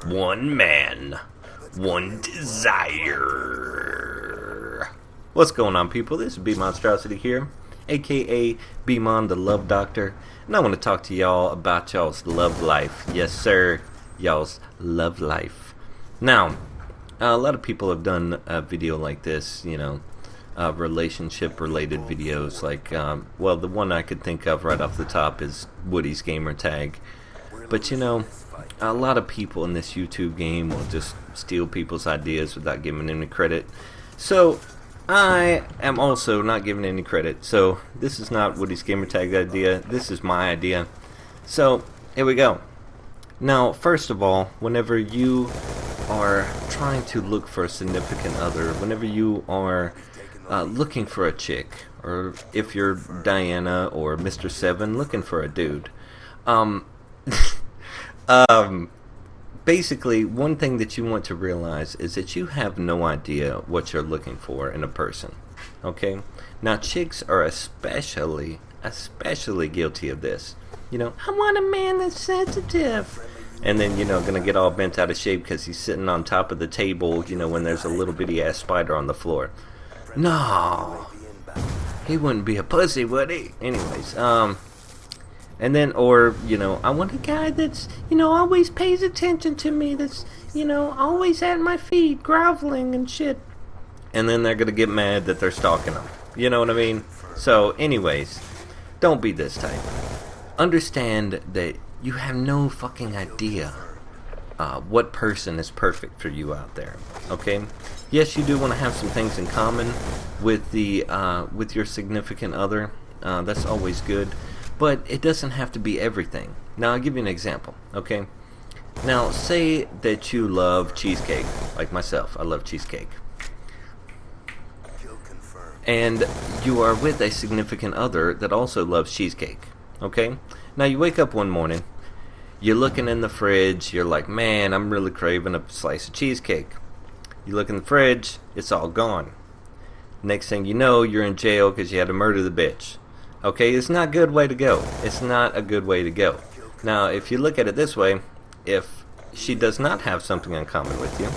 One man, one desire. What's going on, people? This is BMonstrosity here, aka BMon the Love Doctor, and I want to talk to y'all about y'all's love life. Yes, sir, y'all's love life. Now, a lot of people have done a video like this, you know, relationship-related videos. Like, well, the one I could think of right off the top is Woody's gamer tag. But you know, a lot of people in this YouTube game will just steal people's ideas without giving any credit. So I am also not giving any credit. So this is not Woody's gamer tag idea. This is my idea. So here we go. Now, first of all, whenever you are trying to look for a significant other, whenever you are looking for a chick, or if you're Diana or Mr. Seven looking for a dude, basically, one thing that you want to realize is that you have no idea what you're looking for in a person. Okay? Now, chicks are especially guilty of this. You know, I want a man that's sensitive. And then, you know, gonna get all bent out of shape because he's sitting on top of the table, you know, when there's a little bitty ass spider on the floor. No, he wouldn't be a pussy, would he? Anyways, and then, or, you know, I want a guy that's, you know, always pays attention to me, that's, you know, always at my feet, groveling and shit. And then they're gonna get mad that they're stalking them. You know what I mean? So, anyways, don't be this type. Understand that you have no fucking idea what person is perfect for you out there. Okay? Yes, you do want to have some things in common with the with your significant other. That's always good. But it doesn't have to be everything. Now, I'll give you an example, okay? Now, say that you love cheesecake, like myself. I love cheesecake. And you are with a significant other that also loves cheesecake, okay? Now, you wake up one morning, you're looking in the fridge, you're like, man, I'm really craving a slice of cheesecake. You look in the fridge, it's all gone. Next thing you know, you're in jail because you had to murder the bitch. Okay, it's not a good way to go. It's not a good way to go. Now, if you look at it this way, if she does not have something in common with you,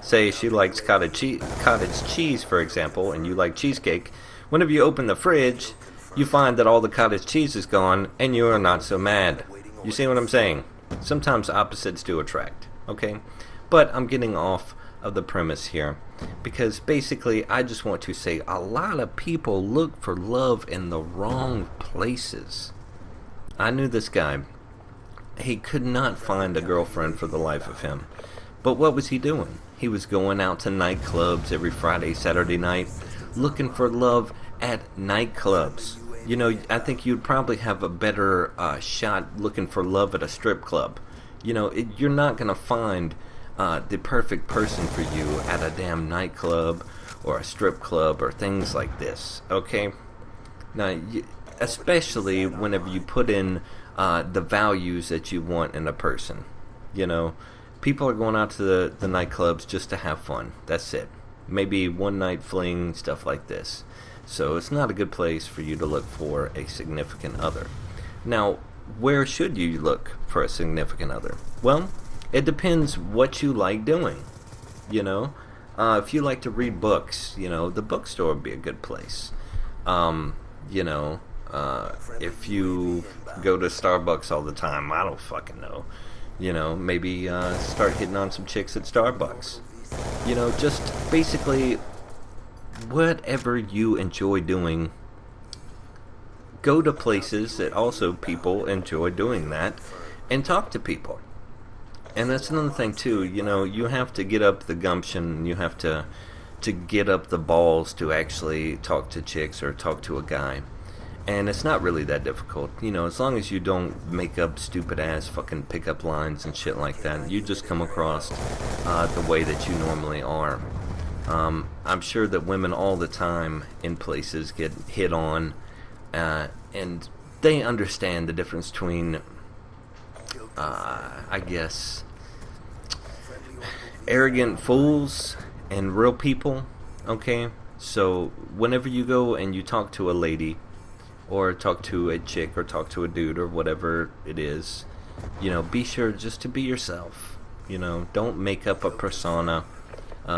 say she likes cottage cheese, for example, and you like cheesecake, whenever you open the fridge, you find that all the cottage cheese is gone, and you are not so mad. You see what I'm saying? Sometimes opposites do attract, okay? But I'm getting off of the premise here, because basically I just want to say a lot of people look for love in the wrong places. I knew this guy. He could not find a girlfriend for the life of him. But what was he doing? He was going out to nightclubs every Friday, Saturday night, looking for love at nightclubs. You know, I think you'd probably have a better shot looking for love at a strip club. You know, you're not going to find the perfect person for you at a damn nightclub or a strip club or things like this, okay? Now, especially whenever you put in the values that you want in a person. You know, people are going out to the nightclubs just to have fun. That's it. Maybe one night fling, stuff like this. So it's not a good place for you to look for a significant other. Now, where should you look for a significant other? Well, it depends what you like doing. You know, if you like to read books, you know, the bookstore would be a good place. You know, if you go to Starbucks all the time, I don't fucking know. You know, maybe start hitting on some chicks at Starbucks. You know, just basically whatever you enjoy doing, go to places that also people enjoy doing that and talk to people. And that's another thing too, you know, you have to get up the gumption, you have to get up the balls to actually talk to chicks or talk to a guy. And it's not really that difficult, you know, as long as you don't make up stupid ass fucking pickup lines and shit like that. You just come across the way that you normally are. I'm sure that women all the time in places get hit on, and they understand the difference between I guess arrogant fools and real people. Okay, so whenever you go and you talk to a lady or talk to a chick or talk to a dude or whatever it is, you know, be sure just to be yourself. You know, don't make up a persona,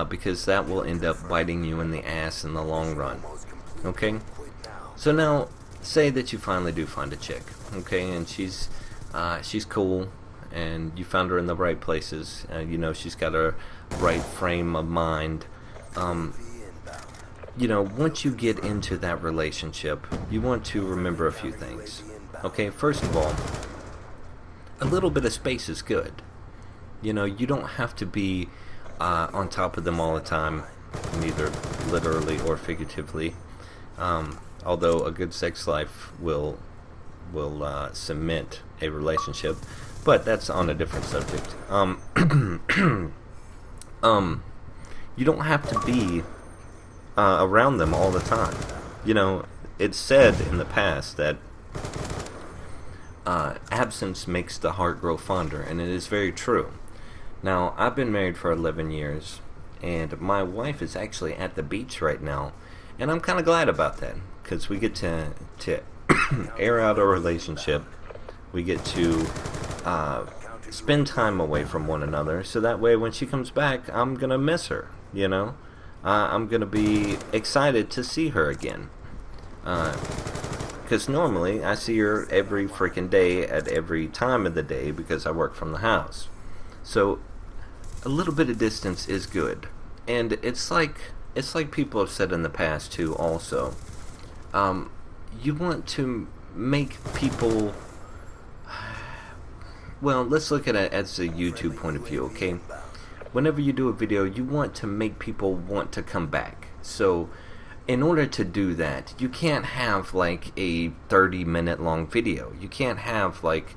because that will end up biting you in the ass in the long run. Okay? So now, say that you finally do find a chick, okay, and she's cool, and you found her in the right places, you know, she's got a right frame of mind. You know, once you get into that relationship, you want to remember a few things. Okay, first of all, a little bit of space is good. You know, you don't have to be on top of them all the time, neither literally or figuratively. Although a good sex life will cement a relationship, but that's on a different subject. You don't have to be around them all the time. You know, it's said in the past that absence makes the heart grow fonder, and it is very true. Now, I've been married for 11 years, and my wife is actually at the beach right now, and I'm kind of glad about that, because we get to air out our relationship. We get to spend time away from one another, so that way when she comes back, I'm gonna miss her, you know? I'm gonna be excited to see her again, because normally I see her every freaking day at every time of the day because I work from the house. So a little bit of distance is good, and it's like people have said in the past too also. You want to make people, well, let's look at it as a YouTube point of view, okay? Whenever you do a video, you want to make people want to come back. So in order to do that, you can't have like a 30-minute long video. You can't have like,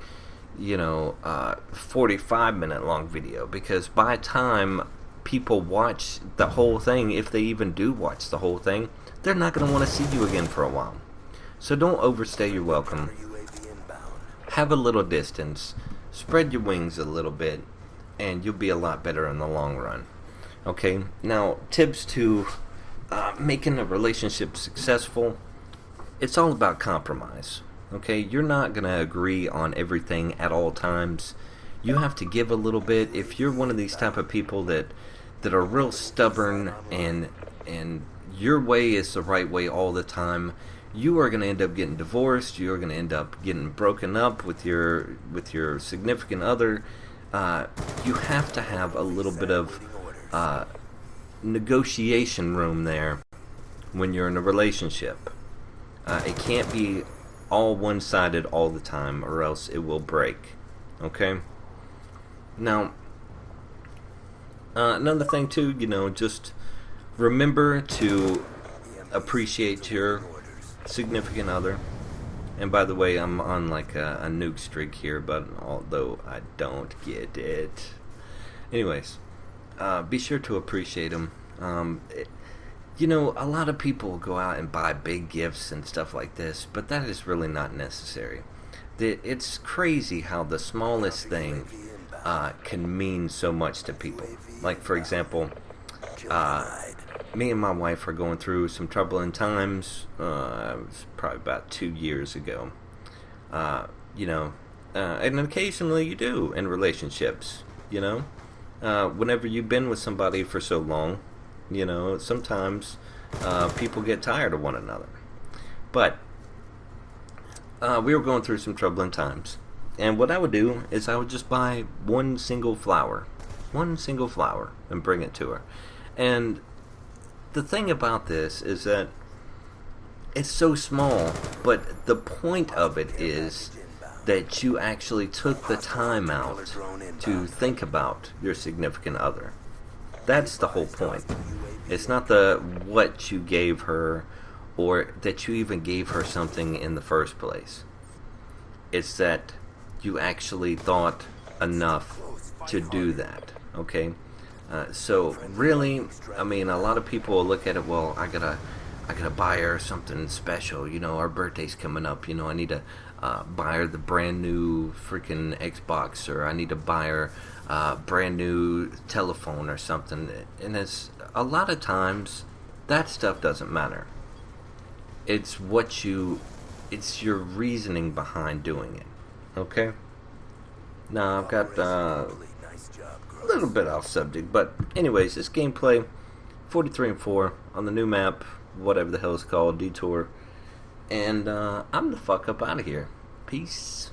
you know, 45-minute long video, because by the time people watch the whole thing, if they even do watch the whole thing, they're not going to want to see you again for a while. So don't overstay your welcome. Have a little distance. Spread your wings a little bit, and you'll be a lot better in the long run. Okay? Now, tips to making a relationship successful. It's all about compromise. Okay? You're not going to agree on everything at all times. You have to give a little bit. If you're one of these type of people that are real stubborn and your way is the right way all the time, you are going to end up getting divorced. You're going to end up getting broken up with your significant other. You have to have a little bit of negotiation room there when you're in a relationship. It can't be all one-sided all the time, or else it will break. Okay? Now, another thing too, you know, just remember to appreciate your significant other. And by the way, I'm on like a nuke streak here, but although I don't get it. Anyways, be sure to appreciate them. You know, a lot of people go out and buy big gifts and stuff like this, but that is really not necessary. It's crazy how the smallest thing can mean so much to people. Like, for example, me and my wife are going through some troubling times. It was probably about 2 years ago. You know, and occasionally you do in relationships, you know. Whenever you've been with somebody for so long, you know, sometimes people get tired of one another. But we were going through some troubling times. And what I would do is I would just buy one single flower, and bring it to her. And the thing about this is that it's so small, but the point of it is that you actually took the time out to think about your significant other. That's the whole point. It's not the what you gave her, or that you even gave her something in the first place. It's that you actually thought enough to do that. Okay? So really, I mean, a lot of people will look at it, well, I gotta buy her something special, you know, our birthday's coming up, you know, I need to buy her the brand new freaking Xbox, or I need to buy her brand new telephone or something. And it's a lot of times that stuff doesn't matter. It's it's your reasoning behind doing it. Okay? Now I've got A little bit off subject, but anyways, this gameplay, 43 and 4 on the new map, whatever the hell it's called, Detour, and I'm the fuck up out of here. Peace.